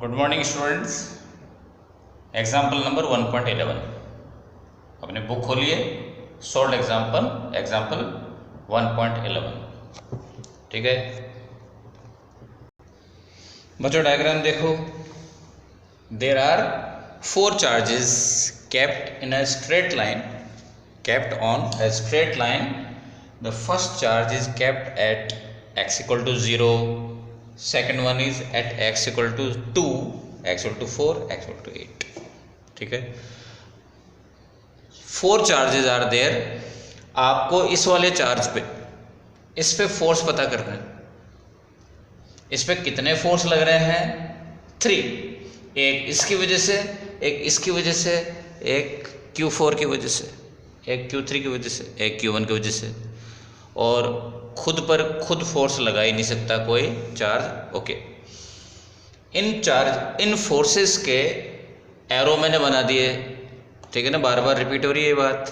Good morning students. Example number 1.11 अपने book खोलिए। Solved example 1.11। ठीक है बच्चों, डायग्राम देखो। There are 4 charges kept in a straight line, kept on a straight line. The first charge is kept at x equal to 0, second one is at x equal to 2, x equal to 4, x equal to 8. ठीक है, 4 charges are there. आपको इस वाले charge पे, इस पे force पता करना है। इस पे कितने फोर्स लग रहे हैं? 3। एक इसकी वजह से, एक इसकी वजह से, एक Q4 की वजह से, एक Q3 की वजह से, एक Q1 की वजह से। और खुद पर खुद फोर्स लगा ही नहीं सकता कोई चार्ज। ओके, इन फोर्सेस के एरो मैंने बना दिए। ठीक है ना, बार बार रिपीट हो रही है ये बात।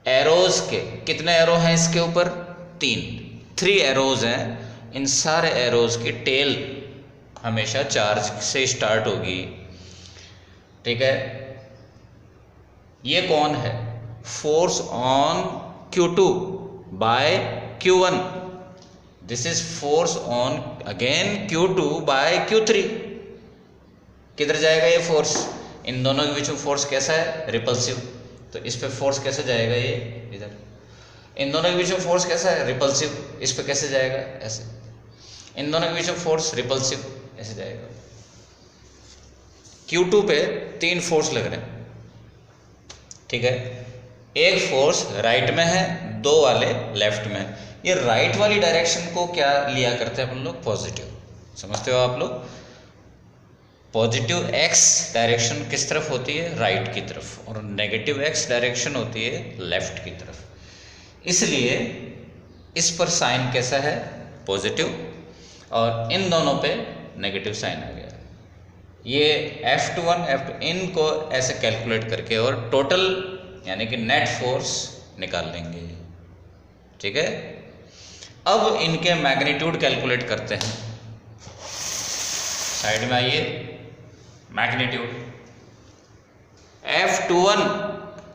एरोज के कितने एरो हैं इसके ऊपर? 3 एरोज हैं। इन सारे एरोज की टेल हमेशा चार्ज से स्टार्ट होगी। ठीक है, ये कौन है? Force on Q2 by Q1। This is force on again Q2 by Q3। किधर जाएगा ये फोर्स? इन दोनों के बीच में फोर्स कैसा है? रिपल्सिव। तो इस पे फोर्स कैसे जाएगा? ये इधर। इन दोनों के बीच में फोर्स कैसा है? रिपल्सिव। इस पे कैसे जाएगा? ऐसे। इन दोनों के बीच में फोर्स रिपल्सिव, ऐसे जाएगा। Q2 पे 3 फोर्स लग रहे हैं। ठीक है, एक फोर्स राइट में है, 2 वाले लेफ्ट में है। ये राइट वाली डायरेक्शन को क्या लिया करते हैं अपन लोग? पॉजिटिव। समझते हो आप लोग? पॉजिटिव x डायरेक्शन किस तरफ होती है? राइट की तरफ। और नेगेटिव x डायरेक्शन होती है लेफ्ट की तरफ। इसलिए इस पर साइन कैसा है? पॉजिटिव। और इन दोनों पे नेगेटिव साइन आ गया। ये F21 F2 इनको ऐसे कैलकुलेट करके और टोटल यानी कि नेट फोर्स निकाल लेंगे। ठीक है, अब इनके मैग्नीट्यूड कैलकुलेट करते हैं। साइड में आइए। मैग्नीट्यूड F21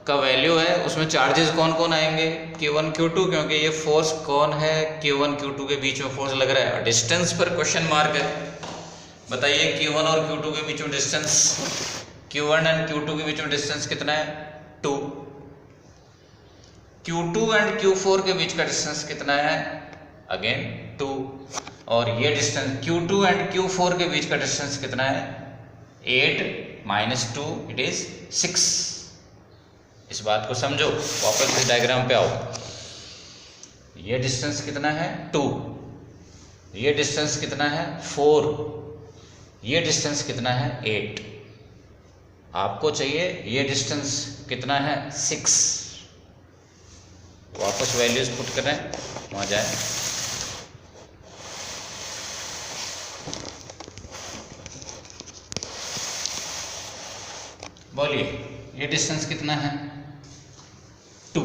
का वैल्यू है, उसमें चार्जेस कौन कौन आएंगे? Q1 Q2, क्योंकि ये फोर्स कौन है? Q1 Q2 के बीच में फोर्स लग रहा है। डिस्टेंस पर क्वेश्चन मार्क है। बताइए Q1 और Q2 के बीच में डिस्टेंस, Q1 एंड Q2 के बीच में डिस्टेंस कितना है? 2। Q2 एंड Q4 के बीच का डिस्टेंस कितना है? अगेन 2। और ये डिस्टेंस Q2 एंड Q4 के बीच का डिस्टेंस कितना है? 8 - 2 इट इज 6। इस बात को समझो। वापस इस डायग्राम पे आओ। ये डिस्टेंस कितना है? 2। ये डिस्टेंस कितना है? 4। ये डिस्टेंस कितना है? 8। आपको चाहिए ये डिस्टेंस कितना है? 6। वापस वैल्यूज पुट करें, वहां जाए। बोलिए, ये डिस्टेंस कितना है? 2।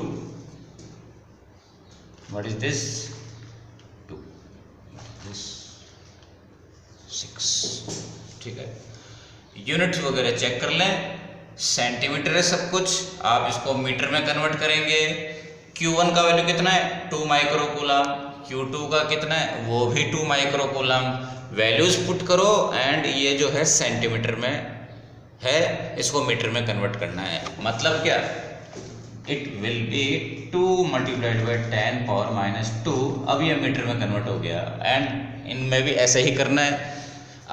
What is this? 2। दिस 6। ठीक है, यूनिट्स वगैरह चेक कर लें। सेंटीमीटर है सब कुछ, आप इसको मीटर में कन्वर्ट करेंगे। Q1 का वैल्यू कितना है? 2 माइक्रोकूलम। Q2 का कितना है? वो भी 2 माइक्रोकूलम। वैल्यूज पुट करो एंड ये जो है सेंटीमीटर में है, इसको मीटर में कन्वर्ट करना है। मतलब क्या? It will be 2 × 10⁻²। अब ये मीटर में कन्वर्ट हो गया। एंड इनमें भी ऐसे ही करना है।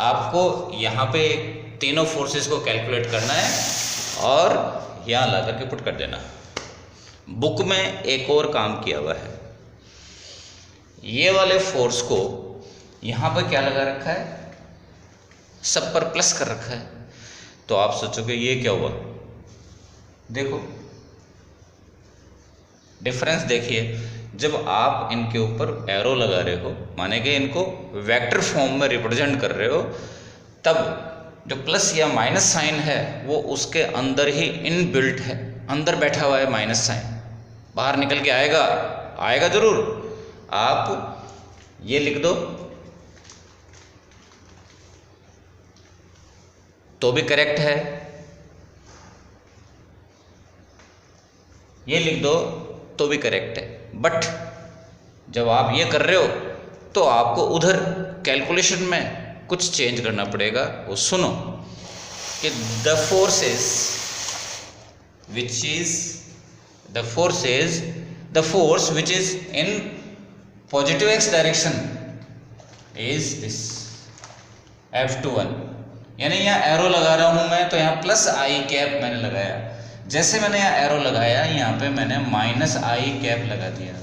आपको यहाँ पे तीनों फोर्सेस को कैलकुलेट करना है और यहाँ ला करके पुट कर देना। बुक में एक और काम किया हुआ है। ये वाले फोर्स को यहाँ पर क्या लगा रखा है? सब पर प्लस कर रखा है। तो आप सोचोगे ये क्या हुआ? देखो डिफरेंस देखिए। जब आप इनके ऊपर एरो लगा रहे हो, माने कि इनको वेक्टर फॉर्म में रिप्रेजेंट कर रहे हो, तब जो प्लस या माइनस साइन है वो उसके अंदर ही इनबिल्ट है, अंदर बैठा हुआ है माइनस साइन। बाहर निकल के आएगा? आएगा जरूर। आप ये लिख दो तो भी करेक्ट है, ये लिख दो तो भी करेक्ट है। बट जब आप ये कर रहे हो तो आपको उधर कैलकुलेशन में कुछ चेंज करना पड़ेगा। वो सुनो कि the forces which is in positive x direction is this F21। यानी यहाँ एरो लगा रहा हूँ मैं, तो यहाँ प्लस आई कैप मैंने लगाया। जैसे मैंने यहाँ एरो लगाया, यहाँ पे मैंने माइनस आई कैप लगा दिया।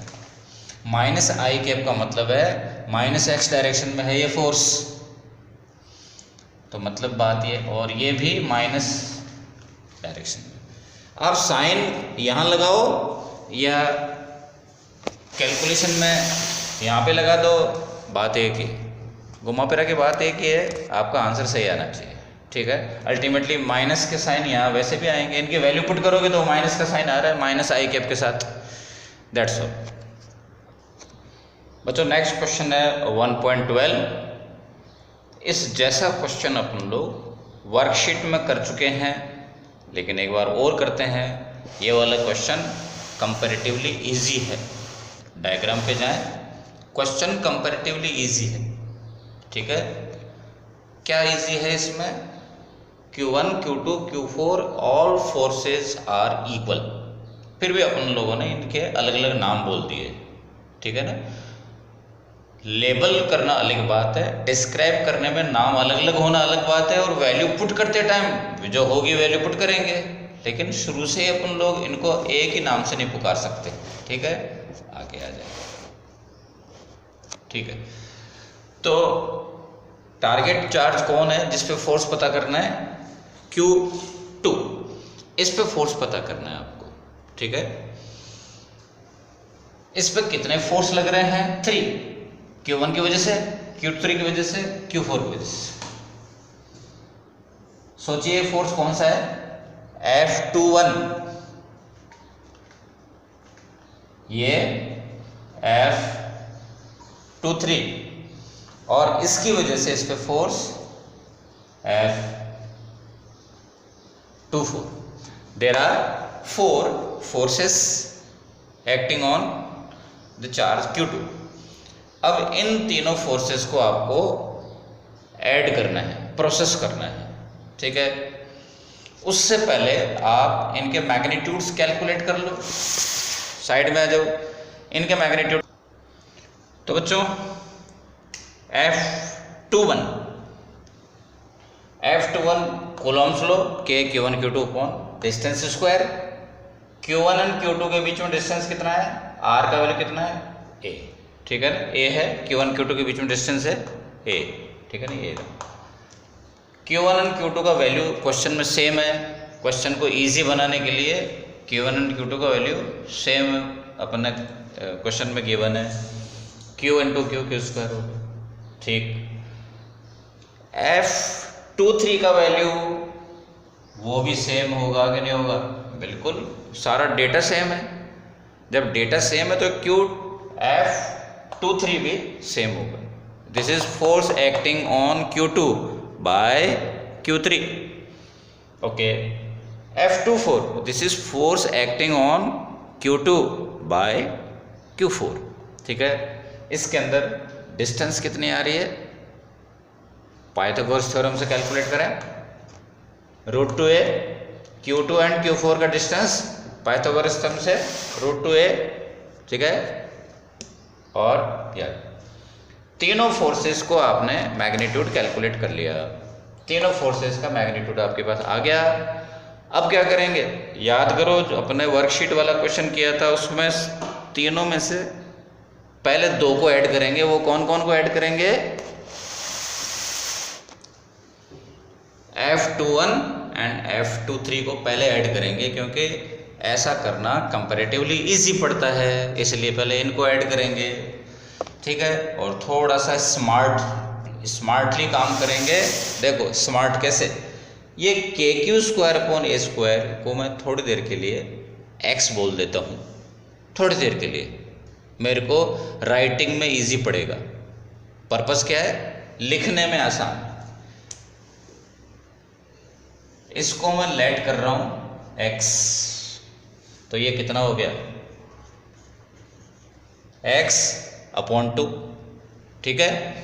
माइनस आई कैप का मतलब है माइनस एक्स डायरेक्शन में है ये फोर्स, तो मतलब बात ये, और ये भी माइनस डायरेक्शन में। आप साइन यहाँ लगाओ या कैलकुलेशन में यहाँ पे लगा दो, बात एक ही, घुमा फिरा के बात एक ही है, आपका आंसर सही आना चाहिए। ठीक है, अल्टीमेटली माइनस के साइन यहाँ वैसे भी आएंगे, इनकी वैल्यू पुट करोगे तो माइनस का साइन आ रहा है माइनस आई कैप के साथ। दैट्स ऑल बच्चों। नेक्स्ट क्वेश्चन है 1.12। इस जैसा क्वेश्चन अपन लोग वर्कशीट में कर चुके हैं, लेकिन एक बार और करते हैं। ये वाला क्वेश्चन कंपैरेटिवली इजी है। डायग्राम पे जाएं, क्वेश्चन कंपैरेटिवली इजी है। ठीक है, क्या इजी है इसमें? Q1, Q2, Q4 all forces are equal. फिर भी अपन लोगों ने इनके अलग अलग नाम बोल दिए। ठीक है ना, लेबल करना अलग बात है, डिस्क्राइब करने में नाम अलग अलग होना अलग बात है, और वैल्यू पुट करते टाइम जो होगी वैल्यू पुट करेंगे, लेकिन शुरू से ही अपन लोग इनको एक ही नाम से नहीं पुकार सकते। ठीक है, आगे आ जाए। ठीक है, तो टारगेट चार्ज कौन है जिस पे फोर्स पता करना है? Q2, इस पे फोर्स पता करना है आपको। ठीक है, इस पे कितने फोर्स लग रहे हैं? 3, Q1 की वजह से, Q3 की वजह से, Q4 की वजह से। सोचिए फोर्स कौन सा है? F21, ये F23, और इसकी वजह से इस पे force F24। There are 4 forces acting on the charge Q2। अब इन तीनों फोर्सेस को आपको ऐड करना है, प्रोसेस करना है। ठीक है, उससे पहले आप इनके मैग्नीट्यूड्स कैलकुलेट कर लो। साइड में आ जाओ, इनके मैग्नीट्यूड। तो बच्चों F21 कूलम्ब्स लो, K Q1 Q2 upon distance square. Q1 और Q2 के बीच में डिस्टेंस कितना है? R का वैल्यू कितना है? A। ठीक है ना, A है, Q1 Q2 के बीच में डिस्टेंस है A। ठीक है ना, ये Q1 और Q2 का वैल्यू क्वेश्चन में सेम है। क्वेश्चन को इजी बनाने के लिए Q1 और Q2 का वैल्यू सेम अपने क्वेश्चन में गिवन है, Q इंटू Q स्क्वायर होगा। ठीक, F23 का वैल्यू वो भी सेम होगा कि नहीं होगा? बिल्कुल, सारा डेटा सेम है। जब डेटा सेम है तो F23 भी सेम होगा। This is force acting on Q2 by Q3। Okay, F24, this is force acting on Q2 by Q4। ठीक है, इसके अंदर डिस्टेंस कितनी आ रही है? पाइथागोरस थ्योरम से कैलकुलेट करें, √2a। Q2 एंड Q4 का डिस्टेंस पाइथागोरस थ्योरम से √2a। ठीक है, और यार तीनों फोर्सेस को आपने मैग्नीट्यूड कैलकुलेट कर लिया। तीनों फोर्सेस का मैग्नीट्यूड आपके पास आ गया। अब क्या करेंगे? याद करो, जो अपने वर्कशीट वाला क्वेश्चन किया था उसमें तीनों में से पहले 2 को ऐड करेंगे। वो कौन कौन को ऐड करेंगे? F21 एंड F23 को पहले ऐड करेंगे, क्योंकि ऐसा करना कंपैरेटिवली इजी पड़ता है, इसलिए पहले इनको ऐड करेंगे। ठीक है, और थोड़ा सा स्मार्टली काम करेंगे। देखो स्मार्ट कैसे, ये KQ square upon A square को मैं थोड़ी देर के लिए X बोल देता हूँ। थोड़ी देर के लिए मेरे को राइटिंग में इजी पड़ेगा। पर्पस क्या है? लिखने में आसान। इसको मैं लेट कर रहा हूं x, तो ये कितना हो गया x अपॉन 2। ठीक है,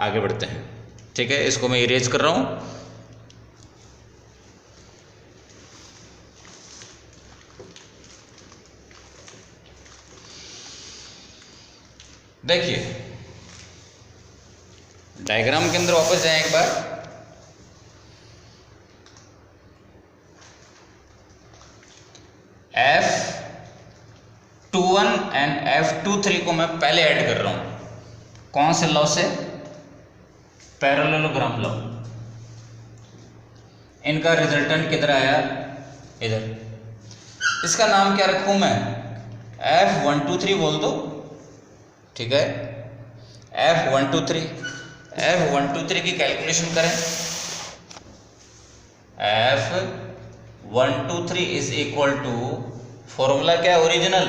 आगे बढ़ते हैं। ठीक है, इसको मैं इरेज कर रहा हूं। देखिए डायग्राम के अंदर वापस जाएं एक बार। F21 एंड F23 को मैं पहले ऐड कर रहा हूं। कौन से लॉ से? Parallelogram law. इनका रिजल्टेंट किधर आया? इधर। इसका नाम क्या रखूं मैं? F123 बोल दो। ठीक है, F123 की कैलकुलेशन करें। F123 is equal to, formula क्या है original?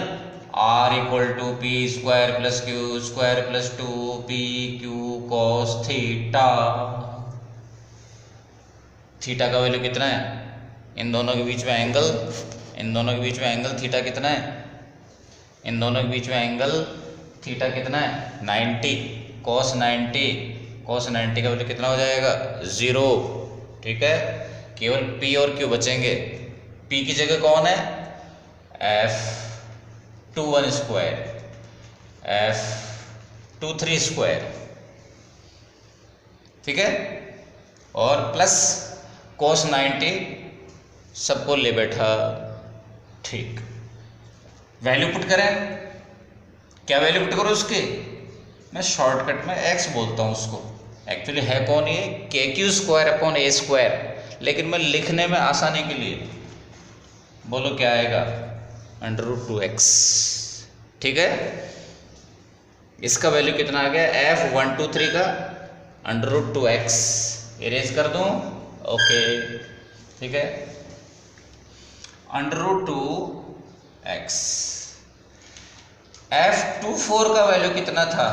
R equal to P square plus Q square plus 2PQ cos theta. Theta का वैल्यू कितना है? इन दोनों के बीच में एंगल, थीटा कितना है? इन दोनों के बीच में एंगल थीटा कितना है? 90। cos 90 का वैल्यू कितना हो जाएगा? 0। ठीक है, केवल P और Q बचेंगे। P की जगह कौन है? F21 square, F23 square. ठीक है, और प्लस cos 90 सबको ले बैठा। ठीक, वैल्यू पुट करें। क्या वैल्यू पुट करो उसके? मैं शॉर्टकट में x बोलता हूं उसको। एक्चुअली है कौन ये? KQ square upon A square, लेकिन मैं लिखने में आसानी के लिए, बोलो क्या आएगा? √2x। ठीक है, इसका वैल्यू कितना आ गया? F123 का √2x। इरेज कर दूं? ओके, ठीक है, √2x। F24 का वैल्यू कितना था?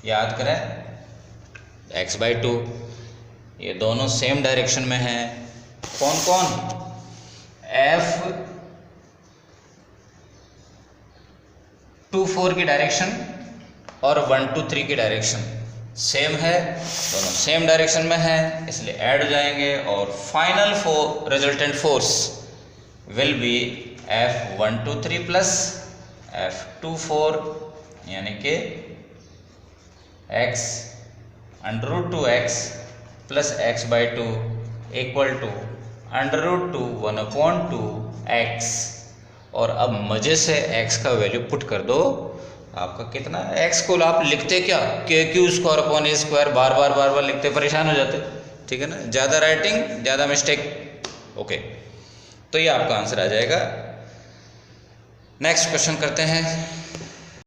याद करें, x/2। ये दोनों सेम डायरेक्शन में हैं। कौन कौन? F24 की डायरेक्शन और 123 की डायरेक्शन सेम है, दोनों सेम डायरेक्शन में है, इसलिए ऐड हो जाएंगे। और final resultant force will be F123 plus F24, यानी कि x √2x plus x/2 equal to √2 1/2x। और अब मजे से x का वैल्यू पुट कर दो। आपका कितना? x को आप लिखते क्या? KQ square upon A square, बार बार लिखते परेशान हो जाते। ठीक है ना, ज़्यादा राइटिंग ज़्यादा मिस्टेक। ओके, तो ये आपका आंसर आ जाएगा। नेक्स्ट क्वेश्चन करते हैं।